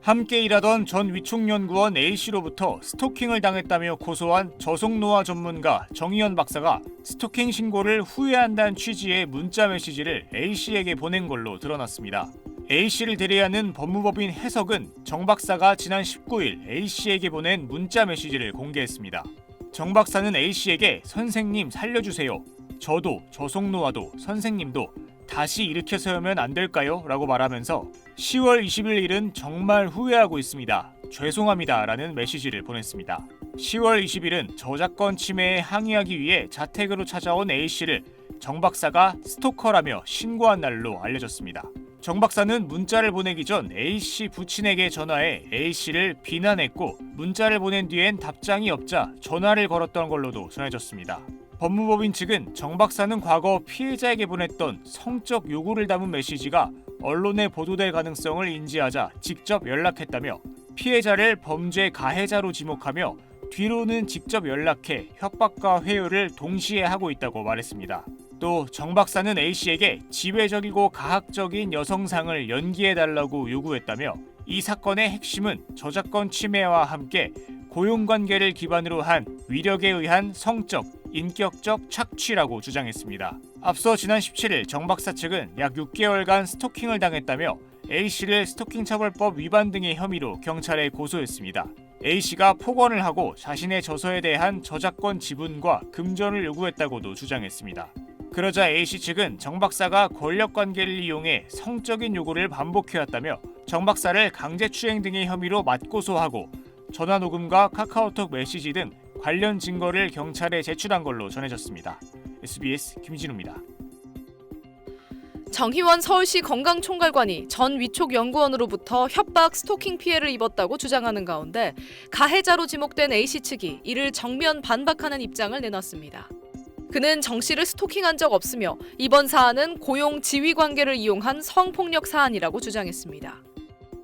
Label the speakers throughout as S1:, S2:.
S1: 함께 일하던 전 위촉연구원 A씨로부터 스토킹을 당했다며 고소한 저속노화 전문가 정희원 박사가 스토킹 신고를 후회한다는 취지의 문자 메시지를 A씨에게 보낸 걸로 드러났습니다. A씨를 대리하는 법무법인 해석은 정 박사가 지난 19일 A씨에게 보낸 문자 메시지를 공개했습니다. 정 박사는 A씨에게 선생님 살려주세요. 저도 저속노화도 선생님도 다시 일으켜 세우면 안 될까요? 라고 말하면서 10월 20일 일은 정말 후회하고 있습니다. 죄송합니다. 라는 메시지를 보냈습니다. 10월 20일은 저작권 침해에 항의하기 위해 자택으로 찾아온 A씨를 정 박사가 스토커라며 신고한 날로 알려졌습니다. 정 박사는 문자를 보내기 전 A씨 부친에게 전화해 A씨를 비난했고 문자를 보낸 뒤엔 답장이 없자 전화를 걸었던 걸로도 전해졌습니다. 법무법인 측은 정 박사는 과거 피해자에게 보냈던 성적 요구를 담은 메시지가 언론에 보도될 가능성을 인지하자 직접 연락했다며 피해자를 범죄 가해자로 지목하며 뒤로는 직접 연락해 협박과 회유를 동시에 하고 있다고 말했습니다. 또 정 박사는 A씨에게 지배적이고 가학적인 여성상을 연기해달라고 요구했다며 이 사건의 핵심은 저작권 침해와 함께 고용관계를 기반으로 한 위력에 의한 성적, 인격적 착취라고 주장했습니다. 앞서 지난 17일 정 박사 측은 약 6개월간 스토킹을 당했다며 A씨를 스토킹처벌법 위반 등의 혐의로 경찰에 고소했습니다. A씨가 폭언을 하고 자신의 저서에 대한 저작권 지분과 금전을 요구했다고도 주장했습니다. 그러자 A씨 측은 정 박사가 권력관계를 이용해 성적인 요구를 반복해왔다며 정 박사를 강제추행 등의 혐의로 맞고소하고 전화녹음과 카카오톡 메시지 등 관련 증거를 경찰에 제출한 걸로 전해졌습니다. SBS 김진우입니다.
S2: 정희원 서울시 건강총괄관이 전 위촉연구원으로부터 협박 스토킹 피해를 입었다고 주장하는 가운데 가해자로 지목된 A씨 측이 이를 정면 반박하는 입장을 내놨습니다. 그는 정 씨를 스토킹한 적 없으며 이번 사안은 고용 지위 관계를 이용한 성폭력 사안이라고 주장했습니다.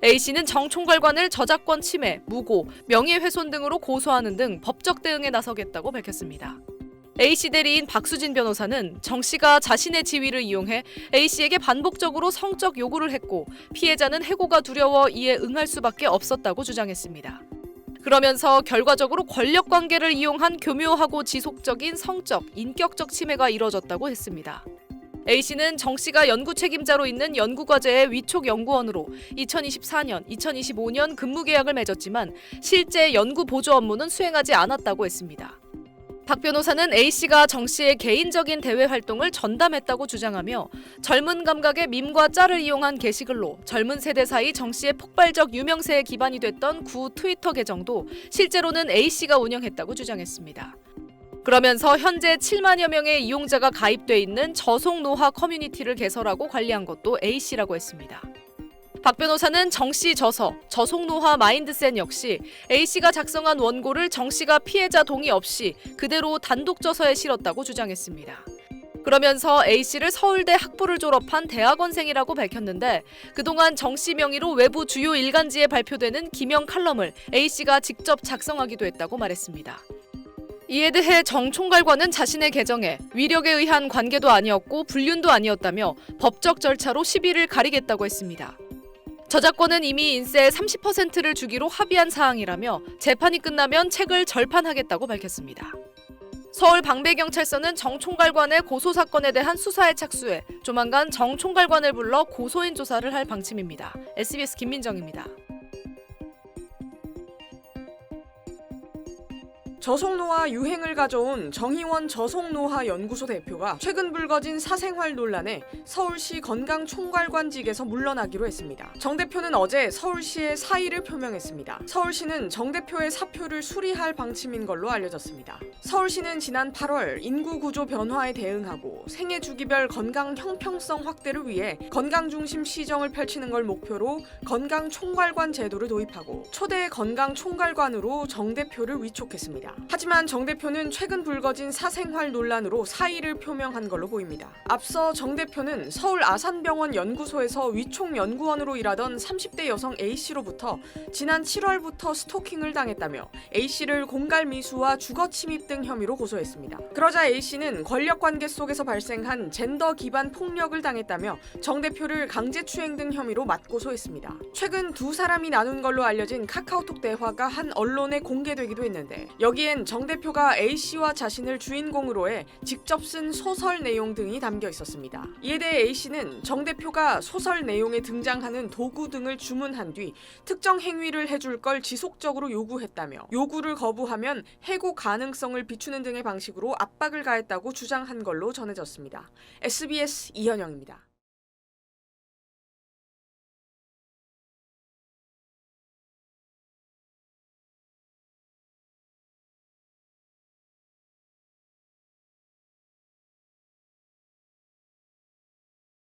S2: A씨는 정 총괄관을 저작권 침해, 무고, 명예훼손 등으로 고소하는 등 법적 대응에 나서겠다고 밝혔습니다. A씨 대리인 박수진 변호사는 정 씨가 자신의 지위를 이용해 A씨에게 반복적으로 성적 요구를 했고 피해자는 해고가 두려워 이에 응할 수밖에 없었다고 주장했습니다. 그러면서 결과적으로 권력관계를 이용한 교묘하고 지속적인 성적, 인격적 침해가 이뤄졌다고 했습니다. A씨는 정 씨가 연구 책임자로 있는 연구과제의 위촉연구원으로 2024년, 2025년 근무계약을 맺었지만 실제 연구 보조 업무는 수행하지 않았다고 했습니다. 박 변호사는 A씨가 정 씨의 개인적인 대외 활동을 전담했다고 주장하며 젊은 감각의 밈과 짤을 이용한 게시글로 젊은 세대 사이 정 씨의 폭발적 유명세에 기반이 됐던 구 트위터 계정도 실제로는 A씨가 운영했다고 주장했습니다. 그러면서 현재 7만여 명의 이용자가 가입돼 있는 저속노화 커뮤니티를 개설하고 관리한 것도 A씨라고 했습니다. 박 변호사는 정 씨 저서, 저속노화 마인드셋 역시 A씨가 작성한 원고를 정 씨가 피해자 동의 없이 그대로 단독 저서에 실었다고 주장했습니다. 그러면서 A씨를 서울대 학부를 졸업한 대학원생이라고 밝혔는데 그동안 정 씨 명의로 외부 주요 일간지에 발표되는 기명 칼럼을 A씨가 직접 작성하기도 했다고 말했습니다. 이에 대해 정 총괄관은 자신의 계정에 위력에 의한 관계도 아니었고 불륜도 아니었다며 법적 절차로 시비를 가리겠다고 했습니다. 저작권은 이미 인세의 30%를 주기로 합의한 사항이라며 재판이 끝나면 책을 절판하겠다고 밝혔습니다. 서울 방배경찰서는 정 총괄관의 고소 사건에 대한 수사에 착수해 조만간 정 총괄관을 불러 고소인 조사를 할 방침입니다. SBS 김민정입니다.
S3: 저속노화 유행을 가져온 정희원 저속노화 연구소 대표가 최근 불거진 사생활 논란에 서울시 건강총괄관직에서 물러나기로 했습니다. 정 대표는 어제 서울시에 사의를 표명했습니다. 서울시는 정 대표의 사표를 수리할 방침인 걸로 알려졌습니다. 서울시는 지난 8월 인구 구조 변화에 대응하고 생애 주기별 건강 형평성 확대를 위해 건강 중심 시정을 펼치는 걸 목표로 건강총괄관 제도를 도입하고 초대 건강총괄관으로 정 대표를 위촉했습니다. 하지만 정 대표는 최근 불거진 사생활 논란으로 사의를 표명한 걸로 보입니다. 앞서 정 대표는 서울 아산병원 연구소에서 위촉연구원으로 일하던 30대 여성 A씨로부터 지난 7월부터 스토킹을 당했다며 A씨를 공갈미수와 주거침입 등 혐의로 고소했습니다. 그러자 A씨는 권력관계 속에서 발생한 젠더 기반 폭력을 당했다며 정 대표를 강제추행 등 혐의로 맞고소했습니다. 최근 두 사람이 나눈 걸로 알려진 카카오톡 대화가 한 언론에 공개되기도 했는데 여기엔 정 대표가 A씨와 자신을 주인공으로 해 직접 쓴 소설 내용 등이 담겨 있었습니다. 이에 대해 A씨는 정 대표가 소설 내용에 등장하는 도구 등을 주문한 뒤 특정 행위를 해줄 걸 지속적으로 요구했다며 요구를 거부하면 해고 가능성을 비추는 등의 방식으로 압박을 가했다고 주장한 걸로 전해졌습니다. SBS 이현영입니다.